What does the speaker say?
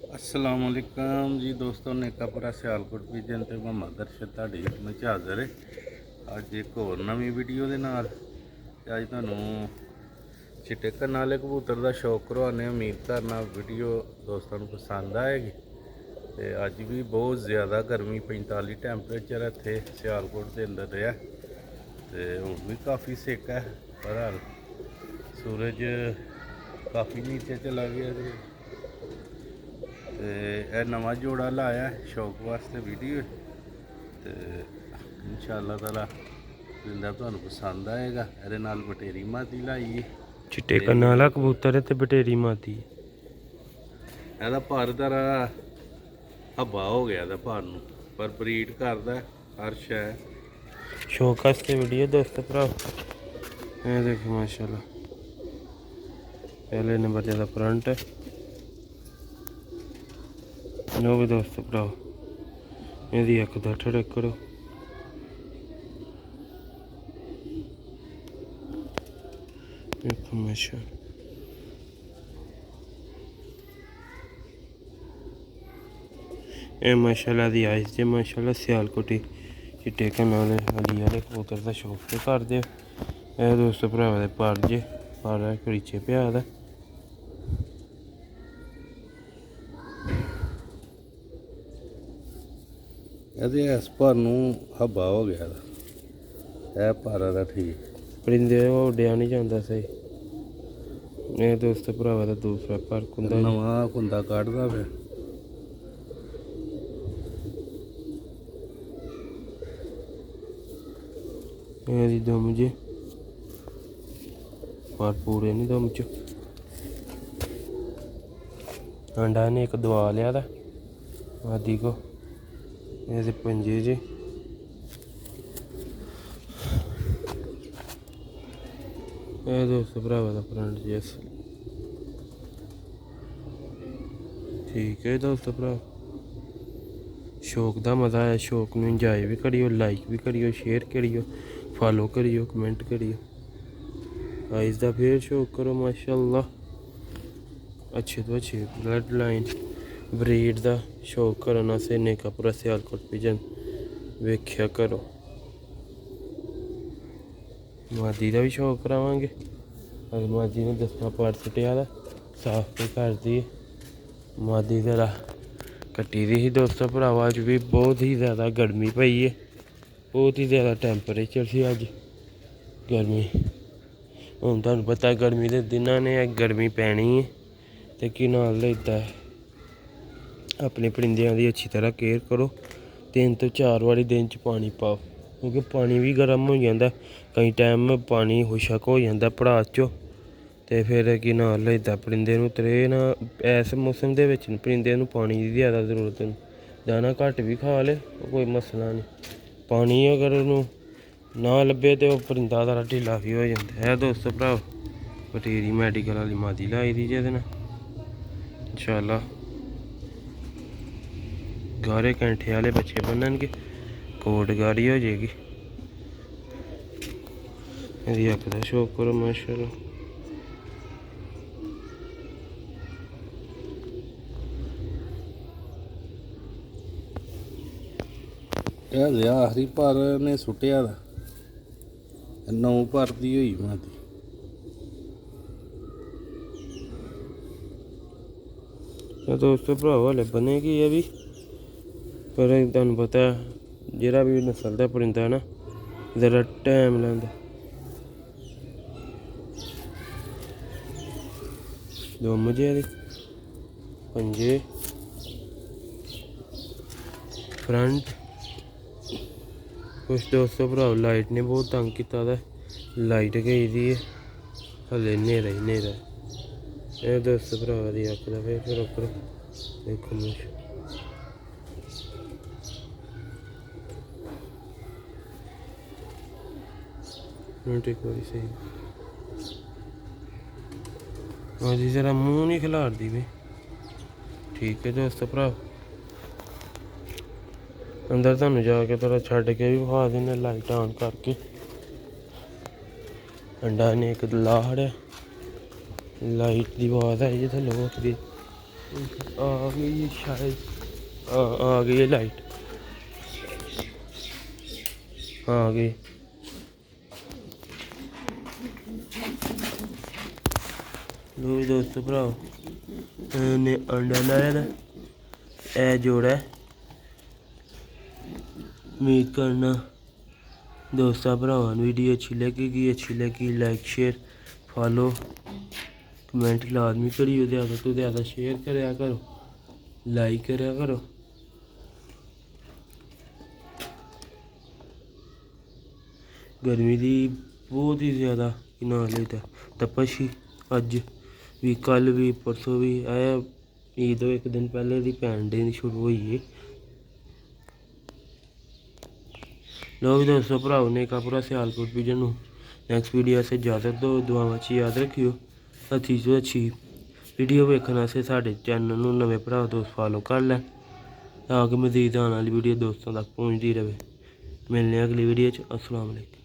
अस्सलाम वालेकुम जी दोस्तों, नेकापुरा सियालकोट विजन ते मोहम्मद अरशद ਤੁਹਾਡੀ ਖidmat ਹਾਜ਼ਰ है। ਅੱਜ ਇੱਕ ਹੋਰ ਨਵੀਂ ਵੀਡੀਓ ਦੇ ਨਾਲ ਤੇ ਅੱਜ ਤੁਹਾਨੂੰ ਚਿੱਟੇ ਕੰਨਾਂ ਵਾਲੇ ਕਬੂਤਰ ਦਾ ਸ਼ੌਕ ਕਰਵਾਉਂਦੇ ਹਾਂ। ਉਮੀਦ ਕਰਨਾ ਵੀਡੀਓ ਦੋਸਤਾਂ ਨੂੰ ਪਸੰਦ ਆਏਗੀ। ਤੇ ਅੱਜ ਵੀ ਬਹੁਤ ਜ਼ਿਆਦਾ ਗਰਮੀ 45 ਟੈਂਪਰੇਚਰ ਇੱਥੇ ਸਿਆਲਕੋਟ ਦੇ ਅੰਦਰ ਰਿਹਾ ਤੇ ਹੁਣ ਵੀ ਕਾਫੀ ਸੇਕ ਹੈ। ਪਰ ਸੂਰਜ ਕਾਫੀ ਨੀਚੇ ਚਲਾ ਗਿਆ ਤੇ ਇਹ ਨਵਾਂ ਜੋੜਾ ਲਾਇਆ ਸ਼ੌਕ ਵਾਸਤੇ ਵੀਡੀਓ ਤੇ ਇਨਸ਼ਾਅੱਲਾ ਤਾਲਾ ਜਿੰਦਾ ਤੁਹਾਨੂੰ ਪਸੰਦ ਆਏਗਾ। ਇਹਦੇ ਨਾਲ ਬਟੇਰੀ ਮਾਦੀ ਲਾਈ ਚਿੱਟੇ ਕੰਨਾਂ ਵਾਲਾ ਕਬੂਤਰ ਹੈ ਤੇ ਬਟੇਰੀ ਮਾਦੀ। ਇਹਦਾ ਪਰ ਦਾ ਹੱਬਾ ਹੋ ਗਿਆ ਇਹਦਾ ਪਰ ਨੂੰ, ਪਰ ਬਰੀਡ ਕਰਦਾ ਹਰ ਸ਼ੈ ਸ਼ੌਕ ਵਾਸਤੇ ਵੀਡੀਓ ਦੋਸਤੋ ਭਰਾ। ਇਹ ਦੇਖੋ ਮਾਸ਼ਾਅੱਲਾ ਪਹਿਲੇ ਨੰਬਰ ਤੇ ਦਾ ਫਰੰਟ ਹੈ। लो भी दोस्तों भराओ यदि एक दा ठड़क करो। देखो माशा ये माशाल्लाह दी आइस जे माशाल्लाह सियालकोटी चिट्टे कन्नां वाली वाले कबूतर का शौक तो कर दे। ये दोस्तों भरावा दे पर जे पर कड़ीचे पिया दा। ਇਹਦੇ ਇਸ ਪਰ ਨੂੰ ਹੱਬਾ ਹੋ ਗਿਆ ਇਹ ਪਰ ਦਾ ਠੀਕ परिंदे उड्डिया नहीं जाता सही। ये दोस्तों भरावा दा दूसरा पर कुंदा ਨਵਾਂ ਕੁੰਦਾ ਕੱਢਦਾ ਫਿਰ ये दम जे पर पूरे नहीं दम च अंडा ने एक दवा लिया था आदि को ये पंजे जे ये दोस्तों भरावा दा फ्रंट जेस ठीक है दोस्तों भरा। शौक का मज़ा है, शौक में इंजॉय भी करियो, लाइक भी करियो, शेयर करियो, फॉलो करियो, कमेंट करियो। आइस का फिर शौक करो माशाअल्लाह। अच्छे तो अच्छे ब्लड लाइन ब्रीड का शौक करना से नेकापुरा सियालकोट विजन वेख्या करो। मादी का भी शौक करावांगे और मादी ने दसवां पार्ट सुटिया दा साफ भी कर दी। मादी जरा कट्टी दी ही दोस्तों भरावा। अज भी बहुत ही ज़्यादा गर्मी पई है, बहुत ही ज़्यादा टैंपरेचर सी अज गर्मी। हुण तुहानूं पता गर्मी के दिनां ने गर्मी पैनी है तो कि नाल लेता है। अपने परिंदियां की अच्छी तरह केयर करो। 3 तो 4 बारी दिन च पानी पाओ क्योंकि पानी भी गर्म हो जाता। कई टाइम पानी खुशक हो जाता पड़ास चो तो फिर कि नाल लेता परिंदे नूं तरे ना। इस मौसम के परिंदे नूं पानी की ज़्यादा जरूरत नहीं। दाना घट भी खा ले कोई मसला नहीं। पानी अगर उन्होंने ना लभे तो परिंदा जरा ढिला भी हो जाता है। दोस्तों भरा बटेरी मैडिकल वाली मादी लाई दी जेहदे नाल इंशाअल्लाह गारे कैंठे वाले बच्चे बननगे, कोट गारी हो जाएगी। यदि अक दा शौक करो माशाअल्लाह। ਇਹ ਆਖਰੀ ਪਰ ਨੇ ਸੁੱਟਿਆ ਦਾ 9 ਪਰ ਦੀ ਹੋਈ ਮਾਦੀ। तो दोस्तों भरावा हले बनेगी ये भी, पर तुहानूं पता जिहड़ा भी नस्ल का परिंदा है ना ज़रा टाइम लैंदा। दुम जे पंजे फ्रंट। कुछ दोस्तों भराओ लाइट ने बहुत तंग किया, लाइट गई दी है हले न्हेरा ही न्हेरा। ये दोस्तों भरावा दी अक्क दा फिर उप्पर देखो मुश एक बारी सही हाँ जी जरा मुँह नहीं खिलार दी भी। ठीक है दोस्तों भरा अंदर तुहानूं जाके थोड़ा छड्ड के भी विखा देने लाइट ऑन करके। अंडा ने एक लाड़ है लाइट की आवाज़ आई थल्ले उठदी ਆ ਗਈ ਹੈ ਸ਼ਾਇਦ, ਆ ਗਈ ਹੈ ਲਾਈਟ, ਆ ਗਈ। ਲੋ ਵੀ ਦੋਸਤੋ ਭਰਾਓ, ਨੇ ਅੰਡਾ ਲਾਇਆ ਦਾ, ਇਹ ਜੋੜਾ ਹੈ। ਉਮੀਦ ਕਰਨਾ ਦੋਸਤਾਂ ਭਰਾਵਾਂ ਨੂੰ ਵੀਡੀਓ अच्छी लगी लाइक शेयर फॉलो कमेंट लाजमी करियो, ज़्यादा तो ज़्यादा शेयर करया करो, लाइक करया करो। गर्मी दी बहुत ही ज़्यादा ना लेता तपश ही, अज भी कल भी परसों भी आया, ईद तो एक दिन पहले दी भैन डे शुरू हुई है। लो भी दोस्तों भराओ ने पूरा सियालकोट विजन नैक्सट वीडियो से इजाजत दो, दुआवां च याद रखियो। अच्छी तो अच्छी वीडियो वेखने से साढ़े चैनल में नवे भरा दोस्त फॉलो कर लैन, ताकि मजीद आने वाली वीडियो दोस्तों तक पहुँचती रहे। मिलने अगली वीडियो च। अस्सलाम वालेकुम।